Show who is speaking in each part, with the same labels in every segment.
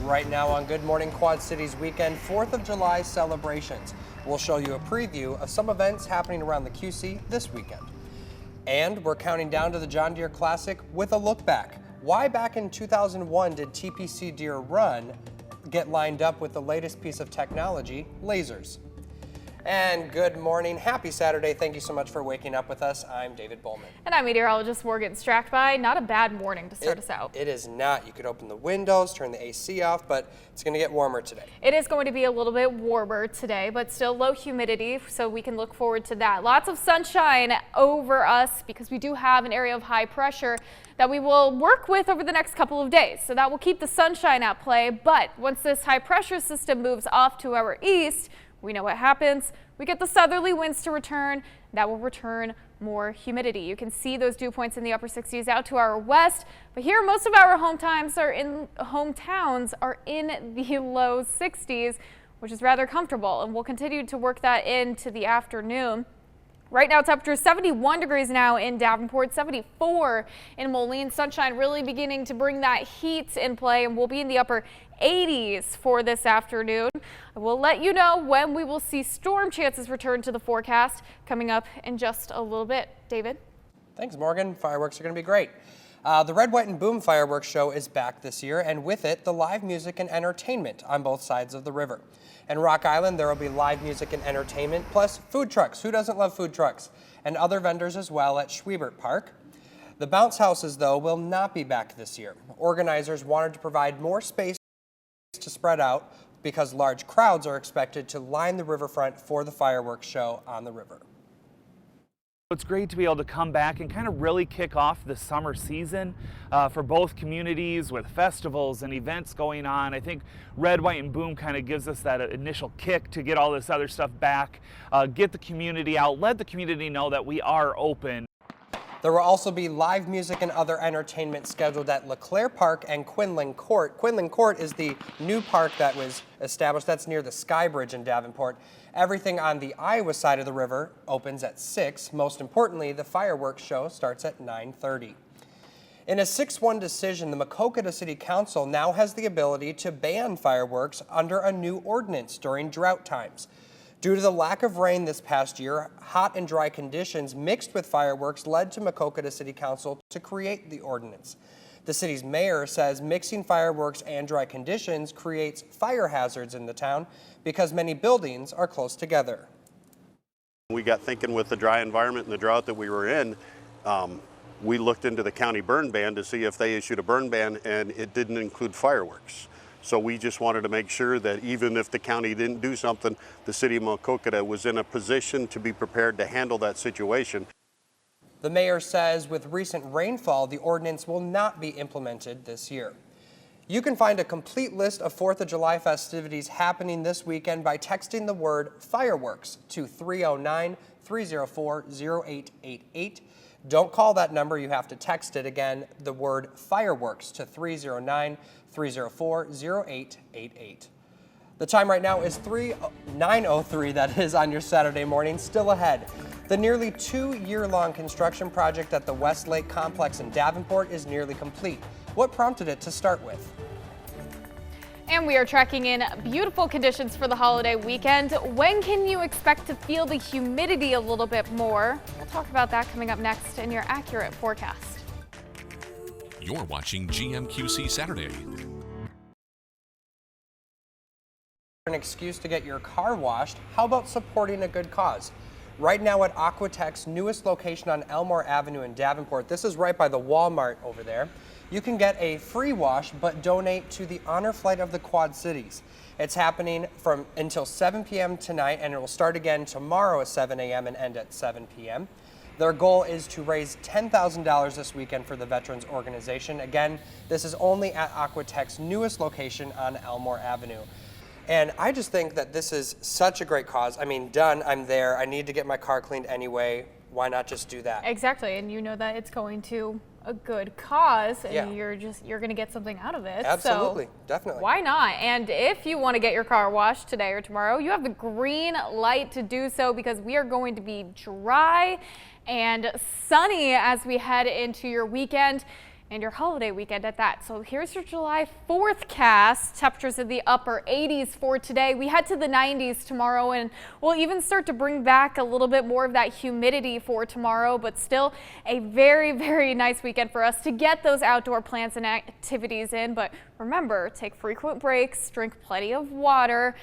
Speaker 1: right now on Good Morning Quad City's weekend 4th of July celebrations. We'll show you a preview of some events happening around the QC this weekend. And we're counting down to the John Deere Classic with a look back. Why back in 2001 did TPC Deere Run get lined up with the latest piece of technology, lasers? And good morning, happy Saturday. Thank you so much for waking up with us. I'm David Bohlman.
Speaker 2: And I'm meteorologist Morgan Strackby. Not a bad morning to start us out.
Speaker 1: It is not. You could open the windows, turn the AC off, but it's going to get warmer today.
Speaker 2: It is going to be a little bit warmer today, but still low humidity, so we can look forward to that. Lots of sunshine over us because we do have an area of high pressure that we will work with over the next couple of days. So that will keep the sunshine at play, but once this high pressure system moves off to our east, we know what happens. We get the southerly winds to return. That will return more humidity. You can see those dew points in the upper 60s out to our west, but here most of our hometowns are in the low 60s, which is rather comfortable, and we'll continue to work that into the afternoon. Right now, temperature 71 degrees now in Davenport, 74 in Moline. Sunshine really beginning to bring that heat in play, and we'll be in the upper 80s for this afternoon. We'll let you know when we will see storm chances return to the forecast coming up in just a little bit. David?
Speaker 1: Thanks, Morgan. Fireworks are going to be great. The Red, White, and Boom fireworks show is back this year, and with it, the live music and entertainment on both sides of the river. In Rock Island, there will be live music and entertainment, plus food trucks. Who doesn't love food trucks? And other vendors as well at Schwiebert Park. The bounce houses, though, will not be back this year. Organizers wanted to provide more space to spread out because large crowds are expected to line the riverfront for the fireworks show on the river.
Speaker 3: It's great to be able to come back and kind of really kick off the summer season for both communities with festivals and events going on. I think Red, White, and Boom kind of gives us that initial kick to get all this other stuff back, get the community out, let the community know that we are open.
Speaker 1: There will also be live music and other entertainment scheduled at LeClaire Park and Quinlan Court. Quinlan Court is the new park that was established. That's near the Sky Bridge in Davenport. Everything on the Iowa side of the river opens at 6. Most importantly, the fireworks show starts at 9:30. In a 6-1 decision, the Wqad City Council now has the ability to ban fireworks under a new ordinance during drought times. Due to the lack of rain this past year, hot and dry conditions mixed with fireworks led to Wqad City Council to create the ordinance. The city's mayor says mixing fireworks and dry conditions creates fire hazards in the town because many buildings are close together.
Speaker 4: We got thinking with the dry environment and the drought that we were in, we looked into the county burn ban to see if they issued a burn ban, and it didn't include fireworks. So we just wanted to make sure that even if the county didn't do something, the city of Wqad was in a position to be prepared to handle that situation.
Speaker 1: The mayor says with recent rainfall, the ordinance will not be implemented this year. You can find a complete list of 4th of July festivities happening this weekend by texting the word fireworks to 309-304-0888. Don't call that number, you have to text it again, the word fireworks to 309-304-0888. The time right now is 9:03, that is, on your Saturday morning. Still ahead, the nearly 2-year-long construction project at the Westlake Complex in Davenport is nearly complete. What prompted it to start with?
Speaker 2: And we are tracking in beautiful conditions for the holiday weekend. When can you expect to feel the humidity a little bit more? We'll talk about that coming up next in your accurate forecast.
Speaker 5: You're watching GMQC Saturday.
Speaker 1: An excuse to get your car washed, how about supporting a good cause? Right now at Aquatech's newest location on Elmore Avenue in Davenport, this is right by the Walmart over there, you can get a free wash but donate to the Honor Flight of the Quad Cities. It's happening from until 7 p.m. tonight, and it will start again tomorrow at 7 a.m. and end at 7 p.m. Their goal is to raise $10,000 this weekend for the Veterans Organization. Again, this is only at Aquatech's newest location on Elmore Avenue. And I just think that this is such a great cause. I mean, done, I'm there, I need to get my car cleaned anyway. Why not just do that?
Speaker 2: Exactly, and you know that it's going to a good cause, and
Speaker 1: Yeah.
Speaker 2: you're going to get something out of it.
Speaker 1: Absolutely,
Speaker 2: so
Speaker 1: definitely.
Speaker 2: Why not? And if you want to get your car washed today or tomorrow, you have the green light to do so because we are going to be dry and sunny as we head into your weekend. and your holiday weekend at that. So here's your July 4th cast. Temperatures in the upper 80s for today. We head to the 90s tomorrow, and we'll even start to bring back a little bit more of that humidity for tomorrow, but still a very, very nice weekend for us to get those outdoor plans and activities in. But remember, take frequent breaks, drink plenty of water.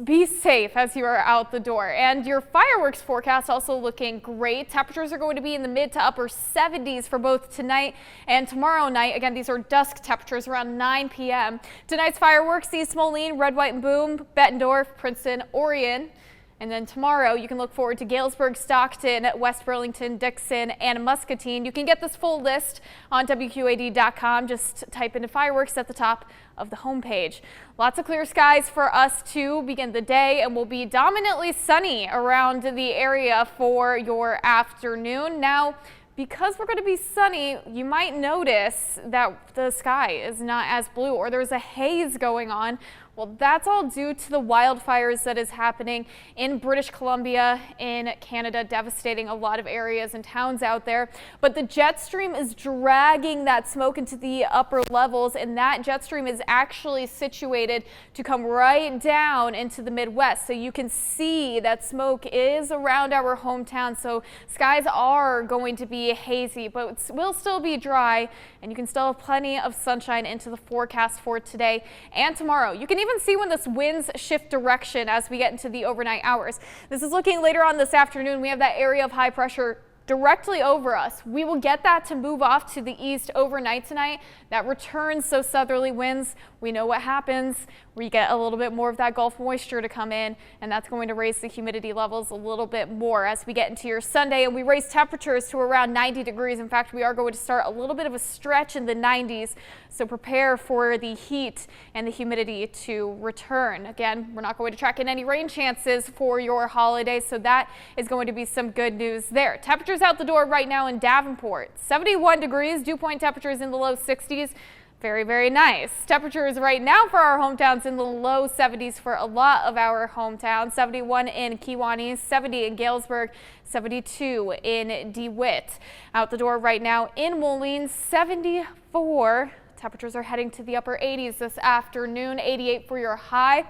Speaker 2: Be safe as you are out the door. And your fireworks forecast also looking great. Temperatures are going to be in the mid to upper 70s for both tonight and tomorrow night. Again, these are dusk temperatures around 9 p.m. Tonight's fireworks, East Moline, Red, White, and Boom, Bettendorf, Princeton, Orion. And then tomorrow, you can look forward to Galesburg, Stockton, West Burlington, Dixon, and Muscatine. You can get this full list on WQAD.com. Just type in fireworks at the top of the homepage. Lots of clear skies for us to begin the day, and will be dominantly sunny around the area for your afternoon. Now, because we're going to be sunny, you might notice that the sky is not as blue, or there's a haze going on. Well, that's all due to the wildfires that is happening in British Columbia, in Canada, devastating a lot of areas and towns out there. But the jet stream is dragging that smoke into the upper levels, and that jet stream is actually situated to come right down into the Midwest. So you can see that smoke is around our hometown. So skies are going to be hazy, but it will still be dry, and you can still have plenty of sunshine into the forecast for today and tomorrow. You can even see when this winds shift direction as we get into the overnight hours. This is looking later on this afternoon. We have that area of high pressure directly over us. We will get that to move off to the east overnight tonight. That returns those southerly winds. We know what happens. We get a little bit more of that Gulf moisture to come in, and that's going to raise the humidity levels a little bit more as we get into your Sunday, and we raise temperatures to around 90 degrees. In fact, we are going to start a little bit of a stretch in the 90s, so prepare for the heat and the humidity to return. Again, we're not going to track in any rain chances for your holiday, so that is going to be some good news there. Temperatures out the door right now in Davenport, 71 degrees, dew point temperatures in the low 60s. Very, very nice. Temperatures right now for our hometowns in the low 70s for a lot of our hometowns. 71 in Kewaunee, 70 in Galesburg, 72 in DeWitt. Out the door right now in Moline, 74. Temperatures are heading to the upper 80s this afternoon, 88 for your high.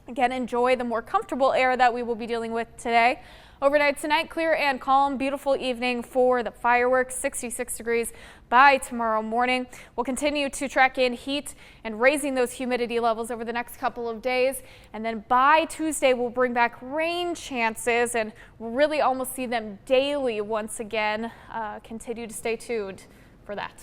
Speaker 2: Again, enjoy the more comfortable air that we will be dealing with today. Overnight tonight, clear and calm, beautiful evening for the fireworks, 66 degrees by tomorrow morning. We'll continue to track in heat and raising those humidity levels over the next couple of days. And then by Tuesday, we'll bring back rain chances, and we'll really almost see them daily once again. Continue to stay tuned for that.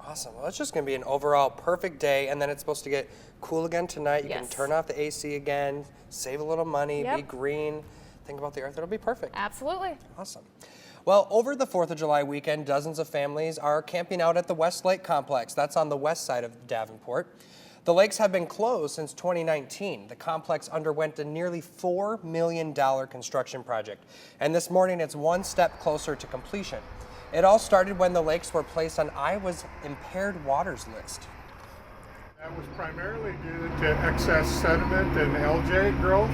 Speaker 1: Awesome. Well, it's just going to be an overall perfect day, and then it's supposed to get cool again tonight. You can turn off the AC again, save a little money, be green. Think about the earth, it'll be perfect.
Speaker 2: Absolutely.
Speaker 1: Awesome. Well, over the 4th of July weekend, dozens of families are camping out at the West Lake Complex. That's on the west side of Davenport. The lakes have been closed since 2019. The complex underwent a nearly $4 million construction project, and this morning it's one step closer to completion. It all started when the lakes were placed on Iowa's impaired waters list.
Speaker 6: That was primarily due to excess sediment and algae growth.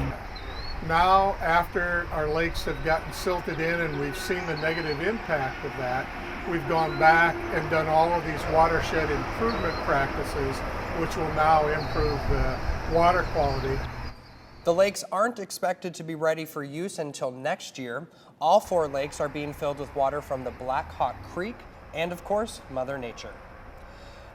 Speaker 6: Now, after our lakes have gotten silted in and we've seen the negative impact of that, we've gone back and done all of these watershed improvement practices, which will now improve the water quality.
Speaker 1: The lakes aren't expected to be ready for use until next year. All 4 lakes are being filled with water from the Black Hawk Creek and, of course, Mother Nature.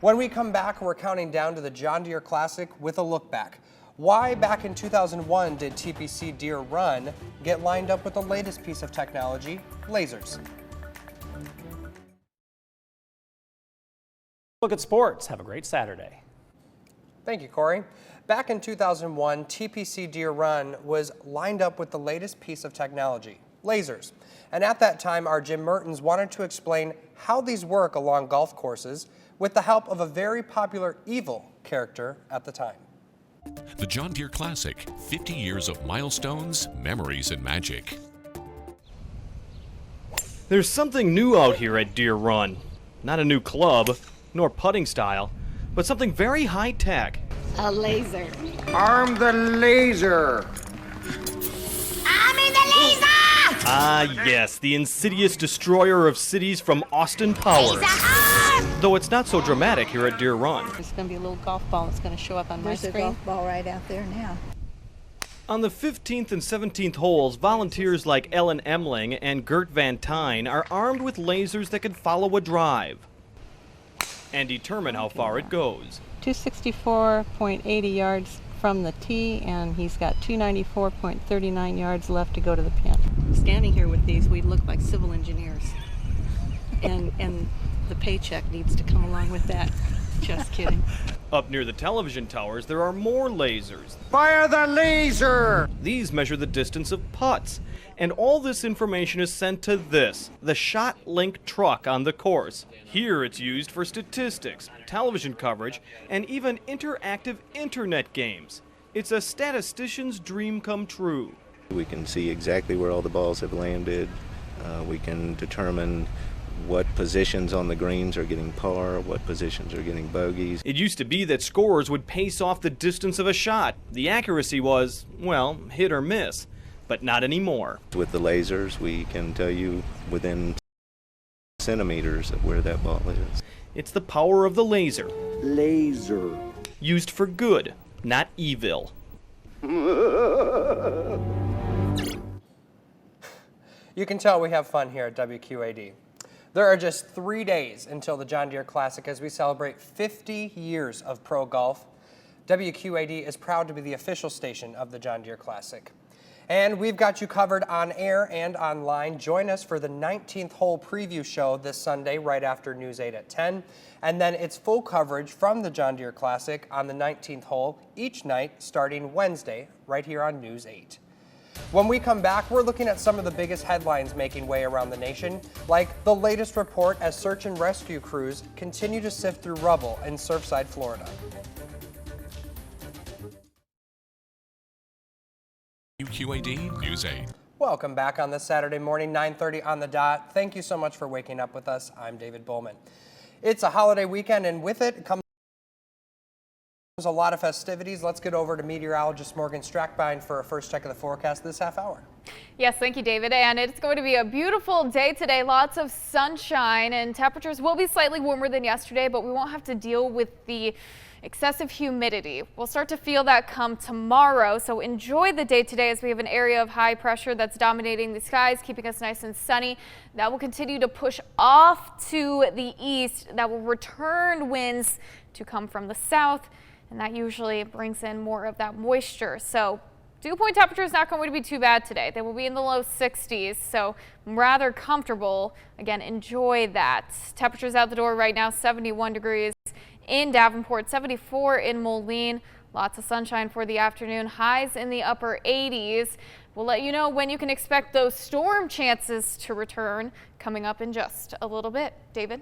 Speaker 1: When we come back, we're counting down to the John Deere Classic with a look back. Why back in 2001 did TPC Deere Run get lined up with the latest piece of technology, lasers?
Speaker 7: Look at sports. Have a great Saturday.
Speaker 1: Thank you, Corey. Back in 2001, TPC Deere Run was lined up with the latest piece of technology, lasers. And at that time, our Jim Mertens wanted to explain how these work along golf courses with the help of a very popular evil character at the time.
Speaker 5: The John Deere Classic, 50 years of milestones, memories, and magic.
Speaker 8: There's something new out here at Deere Run. Not a new club, nor putting style, but something very high-tech.
Speaker 9: A laser.
Speaker 10: Arm the laser!
Speaker 9: Arming the laser!
Speaker 8: Ah, yes, the insidious destroyer of cities from Austin Power.
Speaker 9: Laser arm!
Speaker 8: Though it's not so dramatic here at Deer Run.
Speaker 9: There's going to be a little golf ball that's going to show up on my screen.
Speaker 11: There's a golf ball right out there now.
Speaker 8: On the 15th and 17th holes, volunteers like Ellen Emling and Gert Van Tine are armed with lasers that can follow a drive and determine how far it goes.
Speaker 9: 264.80 yards from the tee, and he's got 294.39 yards left to go to the pin. Standing here with these, we look like civil engineers. And the paycheck needs to come along with that. Just kidding.
Speaker 8: Up near the television towers, there are more lasers.
Speaker 10: Fire the laser!
Speaker 8: These measure the distance of putts. And all this information is sent to this, the ShotLink truck on the course. Here it's used for statistics, television coverage, and even interactive internet games. It's a statistician's dream come true.
Speaker 12: We can see exactly where all the balls have landed. We can determine what positions on the greens are getting par, what positions are getting bogeys.
Speaker 8: It used to be that scorers would pace off the distance of a shot. The accuracy was, well, hit or miss, but not anymore.
Speaker 12: With the lasers, we can tell you within centimeters of where that ball is.
Speaker 8: It's the power of the laser.
Speaker 10: Laser.
Speaker 8: Used for good, not evil.
Speaker 1: You can tell we have fun here at WQAD. There are just 3 days until the John Deere Classic as we celebrate 50 years of pro golf. WQAD is proud to be the official station of the John Deere Classic. And we've got you covered on air and online. Join us for the 19th hole preview show this Sunday right after News 8 at 10. And then it's full coverage from the John Deere Classic on the 19th hole each night starting Wednesday right here on News 8. When we come back, we're looking at some of the biggest headlines making way around the nation, like the latest report as search and rescue crews continue to sift through rubble in Surfside, Florida.
Speaker 5: WQAD News 8.
Speaker 1: Welcome back on this Saturday morning, 9:30 on the dot. Thank you so much for waking up with us. I'm David Bohlman. It's a holiday weekend, and with it comes a lot of festivities. Let's get over to meteorologist Morgan Strackbein for a first check of the forecast this half hour.
Speaker 2: Yes, thank you, David. And it's going to be a beautiful day today. Lots of sunshine, and temperatures will be slightly warmer than yesterday, but we won't have to deal with the excessive humidity. We'll start to feel that come tomorrow, so enjoy the day today as we have an area of high pressure that's dominating the skies, keeping us nice and sunny. That will continue to push off to the east. That will return winds to come from the south, and that usually brings in more of that moisture. So dew point temperature is not going to be too bad today. They will be in the low 60s, so rather comfortable. Again, enjoy that. Temperatures out the door right now, 71 degrees in Davenport, 74 in Moline. Lots of sunshine for the afternoon. Highs in the upper 80s. We'll let you know when you can expect those storm chances to return coming up in just a little bit. David?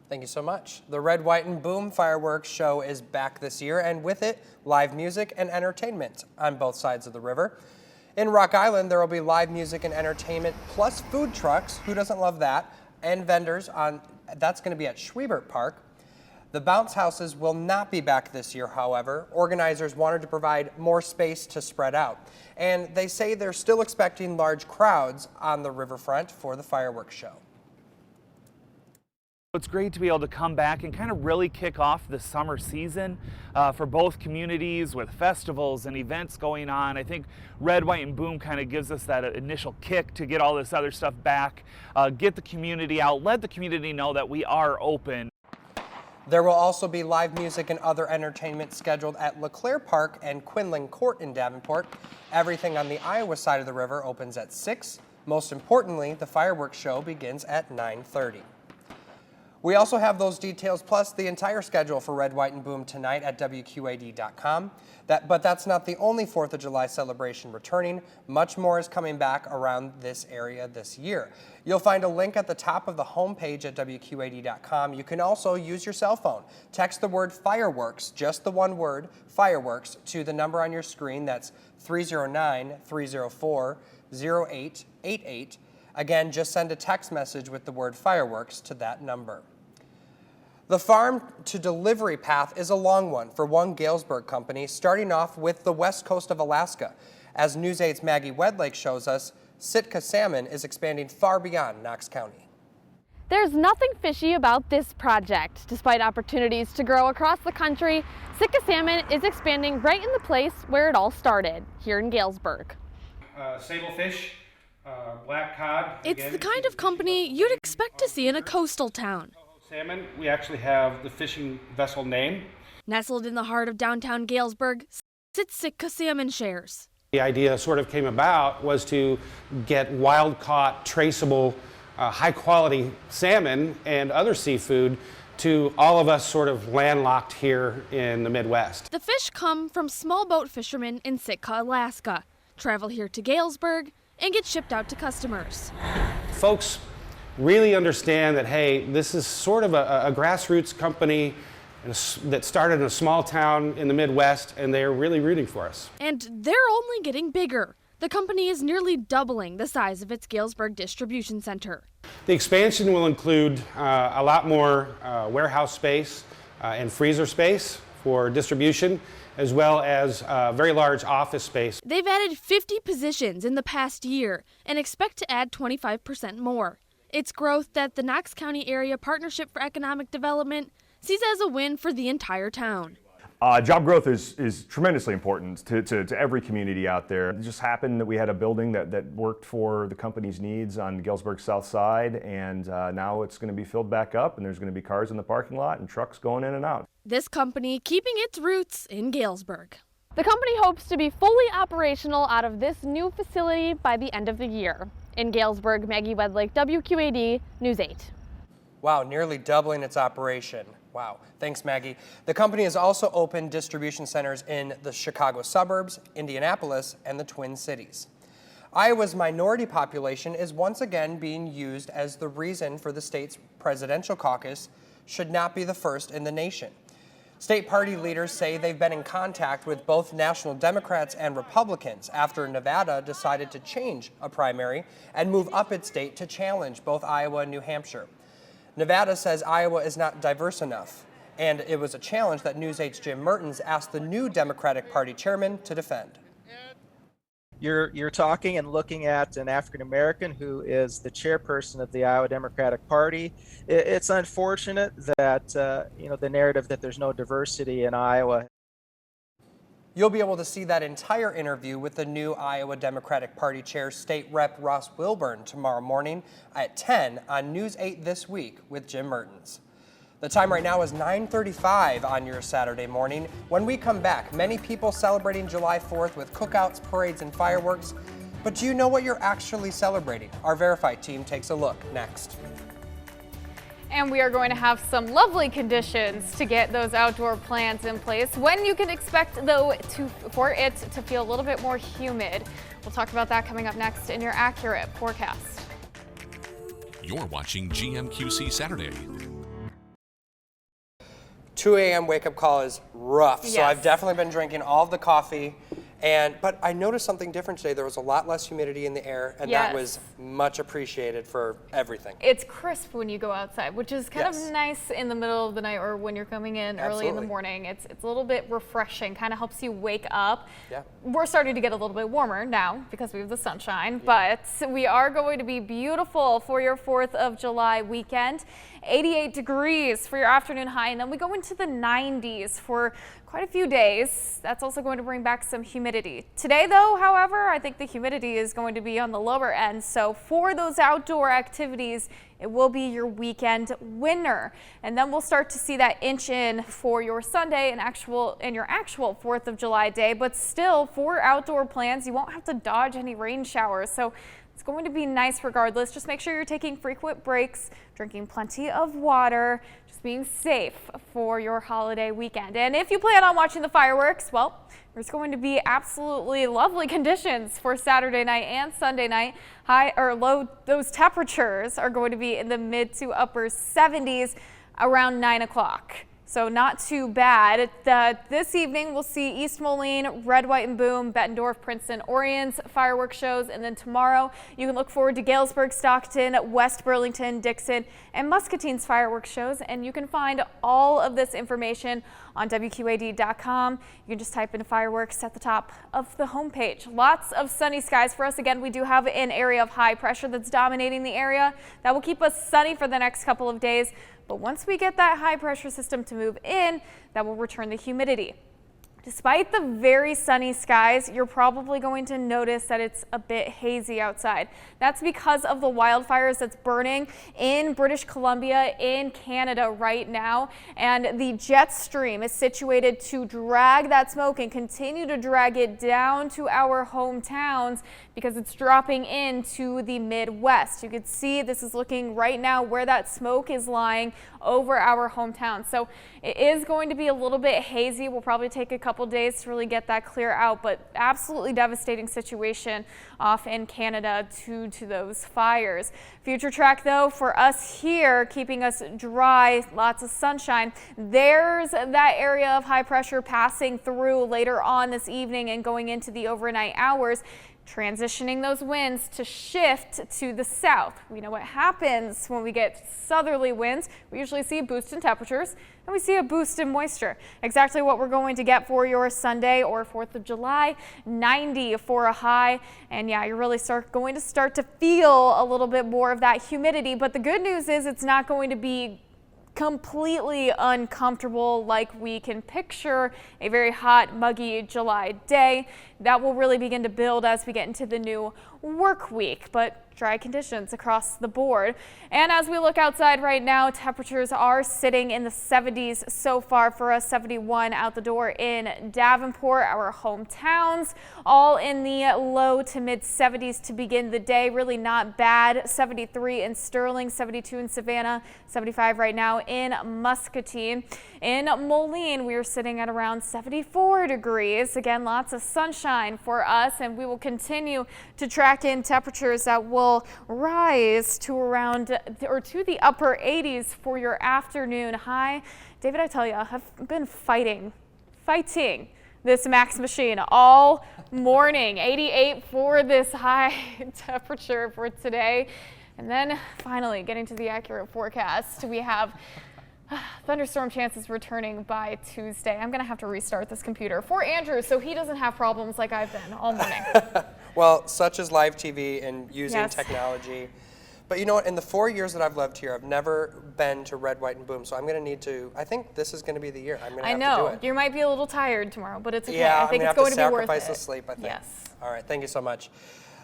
Speaker 1: Thank you so much. The Red, White, and Boom fireworks show is back this year, and with it, live music and entertainment on both sides of the river. In Rock Island, there will be live music and entertainment, plus food trucks, who doesn't love that, and vendors that's going to be at Schwiebert Park. The bounce houses will not be back this year, however. Organizers wanted to provide more space to spread out, and they say they're still expecting large crowds on the riverfront for the fireworks show.
Speaker 3: It's great to be able to come back and kind of really kick off the summer season for both communities with festivals and events going on. I think Red, White, and Boom kind of gives us that initial kick to get all this other stuff back, get the community out, let the community know that we are open.
Speaker 1: There will also be live music and other entertainment scheduled at LeClaire Park and Quinlan Court in Davenport. Everything on the Iowa side of the river opens at 6. Most importantly, the fireworks show begins at 9:30. We also have those details plus the entire schedule for Red, White, and Boom tonight at WQAD.com. But that's not the only 4th of July celebration returning. Much more is coming back around this area this year. You'll find a link at the top of the homepage at WQAD.com. You can also use your cell phone. Text the word fireworks, just the one word, fireworks, to the number on your screen. That's 309-304-0888. Again, just send a text message with the word fireworks to that number. The farm to delivery path is a long one for one Galesburg company, starting off with the west coast of Alaska. As News 8's Maggie Wedlake shows us, Sitka salmon is expanding far beyond Knox County.
Speaker 13: There's nothing fishy about this project. Despite opportunities to grow across the country, Sitka Salmon is expanding right in the place where it all started, here in Galesburg.
Speaker 14: Sablefish, black cod.
Speaker 13: It's the kind of company you'd expect to see in a coastal town.
Speaker 14: Salmon, we actually have the fishing vessel name.
Speaker 13: Nestled in the heart of downtown Galesburg sits Sitka Salmon Shares.
Speaker 14: The idea sort of came about was to get wild-caught, traceable, high-quality salmon and other seafood to all of us sort of landlocked here in the Midwest.
Speaker 13: The fish come from small boat fishermen in Sitka, Alaska, travel here to Galesburg, and get shipped out to customers.
Speaker 14: Folks really understand that, hey, this is sort of a grassroots company that started in a small town in the Midwest, and they're really rooting for us.
Speaker 13: And they're only getting bigger. The company is nearly doubling the size of its Galesburg distribution center.
Speaker 14: The expansion will include a lot more warehouse space and freezer space for distribution, as well as very large office space.
Speaker 13: They've added 50 positions in the past year and expect to add 25% more. It's growth that the Knox County Area Partnership for Economic Development sees as a win for the entire town.
Speaker 15: Job growth is tremendously important to every community out there. It just happened that we had a building that worked for the company's needs on Galesburg's south side, and now it's going to be filled back up, and there's going to be cars in the parking lot and trucks going in and out.
Speaker 13: This company keeping its roots in Galesburg. The company hopes to be fully operational out of this new facility by the end of the year. In Galesburg, Maggie Wedlake, WQAD News 8.
Speaker 1: Wow, nearly doubling its operation. Wow. Thanks, Maggie. The company has also opened distribution centers in the Chicago suburbs, Indianapolis, and the Twin Cities. Iowa's minority population is once again being used as the reason for the state's presidential caucus should not be the first in the nation. State party leaders say they've been in contact with both national Democrats and Republicans after Nevada decided to change a primary and move up its state to challenge both Iowa and New Hampshire. Nevada says Iowa is not diverse enough, and it was a challenge that News 8's Jim Mertens asked the new Democratic Party chairman to defend.
Speaker 16: You're talking and looking at an African American who is the chairperson of the Iowa Democratic Party. It's unfortunate that the narrative that there's no diversity in Iowa.
Speaker 1: You'll be able to see that entire interview with the new Iowa Democratic Party Chair, State Rep Ross Wilburn, tomorrow morning at 10 on News 8 This Week with Jim Mertens. The time right now is 9:35 on your Saturday morning. When we come back, many people celebrating July 4th with cookouts, parades, and fireworks. But do you know what you're actually celebrating? Our Verified team takes a look next.
Speaker 2: And we are going to have some lovely conditions to get those outdoor plans in place. When you can expect, though, for it to feel a little bit more humid. We'll talk about that coming up next in your accurate forecast.
Speaker 5: You're watching GMQC Saturday.
Speaker 1: 2 a.m. wake-up call is rough, so I've definitely been drinking all of the coffee. But I noticed something different today. There was a lot less humidity in the air, and that was much appreciated for everything.
Speaker 2: It's crisp when you go outside, which is kind of nice in the middle of the night or when you're coming in early in the morning. It's a little bit refreshing, kind of helps you wake up. Yeah. We're starting to get a little bit warmer now because we have the sunshine, but we are going to be beautiful for your 4th of July weekend. 88 degrees for your afternoon high, and then we go into the 90s for quite a few days. That's also going to bring back some humidity. Today, though, however, I think the humidity is going to be on the lower end. So for those outdoor activities, it will be your weekend winner. And then we'll start to see that inch in for your Sunday and your actual 4th of July day. But still, for outdoor plans, you won't have to dodge any rain showers. So it's going to be nice regardless. Just make sure you're taking frequent breaks, drinking plenty of water, just being safe for your holiday weekend. And if you plan on watching the fireworks, well, there's going to be absolutely lovely conditions for Saturday night and Sunday night. High or low, those temperatures are going to be in the mid to upper 70s around 9 o'clock. So not too bad. This evening we'll see East Moline, Red, White, and Boom, Bettendorf, Princeton, Orion's fireworks shows. And then tomorrow you can look forward to Galesburg, Stockton, West Burlington, Dixon, and Muscatine's fireworks shows. And you can find all of this information on WQAD.com. You can just type in fireworks at the top of the homepage. Lots of sunny skies for us. Again, we do have an area of high pressure that's dominating the area. That will keep us sunny for the next couple of days. But once we get that high pressure system to move in, that will return the humidity. Despite the very sunny skies, you're probably going to notice that it's a bit hazy outside. That's because of the wildfires that's burning in British Columbia, in Canada right now. And the jet stream is situated to drag that smoke and continue to drag it down to our hometowns because it's dropping into the Midwest. You can see this is looking right now where that smoke is lying over our hometown. So it is going to be a little bit hazy. We'll probably take a couple days to really get that clear out, but absolutely devastating situation off in Canada due to those fires. Future track though for us here, keeping us dry, lots of sunshine. There's that area of high pressure passing through later on this evening and going into the overnight hours, transitioning those winds to shift to the south. We know what happens when we get southerly winds. We usually see a boost in temperatures and we see a boost in moisture. Exactly what we're going to get for your Sunday or 4th of July, 90 for a high. And yeah, you're really going to start to feel a little bit more of that humidity. But the good news is it's not going to be completely uncomfortable like we can picture a very hot, muggy July day. That will really begin to build as we get into the new work week, but dry conditions across the board. And as we look outside right now, temperatures are sitting in the 70s so far for us. 71 out the door in Davenport, our hometowns, all in the low to mid 70s to begin the day. Really not bad. 73 in Sterling, 72 in Savannah, 75 right now in Muscatine. In Moline, we are sitting at around 74 degrees. Again, lots of sunshine for us, and we will continue to track in temperatures that will rise to around or to the upper 80s for your afternoon high. David, I tell you, I've been fighting this max machine all morning. 88 for this high temperature for today. And then finally getting to the accurate forecast, we have thunderstorm chances returning by Tuesday. I'm going to have to restart this computer for Andrew so he doesn't have problems like I've been all morning.
Speaker 1: Well, such is live TV and using
Speaker 2: Yes.
Speaker 1: technology. But you know what? In the 4 years that I've lived here, I've never been to Red, White, and Boom. So I'm going to need to, I think this is going to be the year. I'm going to have to do it.
Speaker 2: You might be a little tired tomorrow, but it's okay.
Speaker 1: Yeah,
Speaker 2: I think
Speaker 1: I'm
Speaker 2: it's going
Speaker 1: to
Speaker 2: to be worth it.
Speaker 1: sacrifice the sleep, I think.
Speaker 2: Yes.
Speaker 1: All right, thank you so much.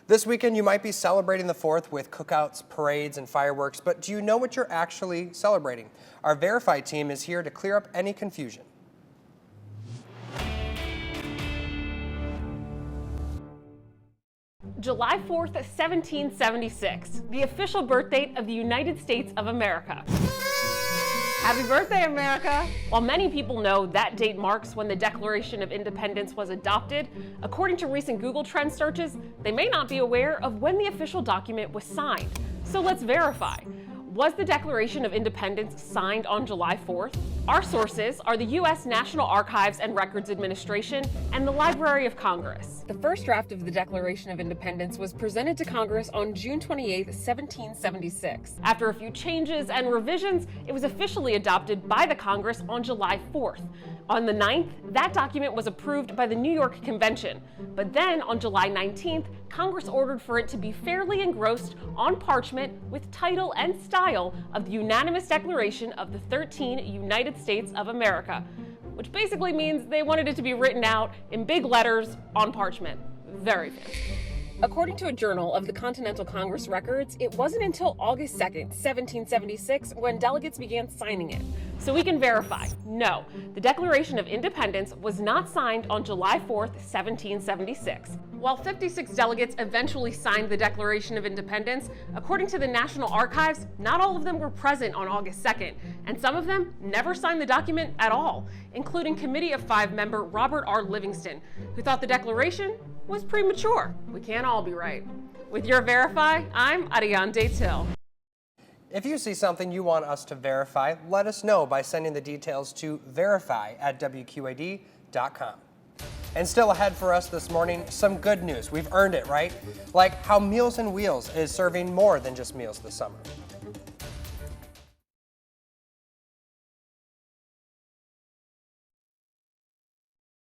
Speaker 1: This weekend, you might be celebrating the 4th with cookouts, parades, and fireworks, but do you know what you're actually celebrating? Our Verify team is here to clear up any confusion.
Speaker 17: July 4th, 1776, the official birth date of the United States of America. Happy birthday, America! While many people know that date marks when the Declaration of Independence was adopted, according to recent Google Trend searches, they may not be aware of when the official document was signed. So let's verify. Was the Declaration of Independence signed on July 4th? Our sources are the U.S. National Archives and Records Administration and the Library of Congress. The first draft of the Declaration of Independence was presented to Congress on June 28, 1776. After a few changes and revisions, it was officially adopted by the Congress on July 4th. On the 9th, that document was approved by the New York Convention. But then on July 19th, Congress ordered for it to be fairly engrossed on parchment with title and style of the unanimous declaration of the 13 United States of America, which basically means they wanted it to be written out in big letters on parchment. Very fancy. According to a journal of the Continental Congress records, it wasn't until August 2nd, 1776, when delegates began signing it. So we can verify, no, the Declaration of Independence was not signed on July 4th, 1776. While 56 delegates eventually signed the Declaration of Independence, according to the National Archives, not all of them were present on August 2nd, and some of them never signed the document at all, including Committee of 5 member Robert R. Livingston, who thought the Declaration was premature. We can't all be right. With your Verify, I'm Ariane Till.
Speaker 1: If you see something you want us to verify, let us know by sending the details to verify@wqad.com. And still ahead for us this morning, some good news. We've earned it, right? Like how Meals on Wheels is serving more than just meals this summer.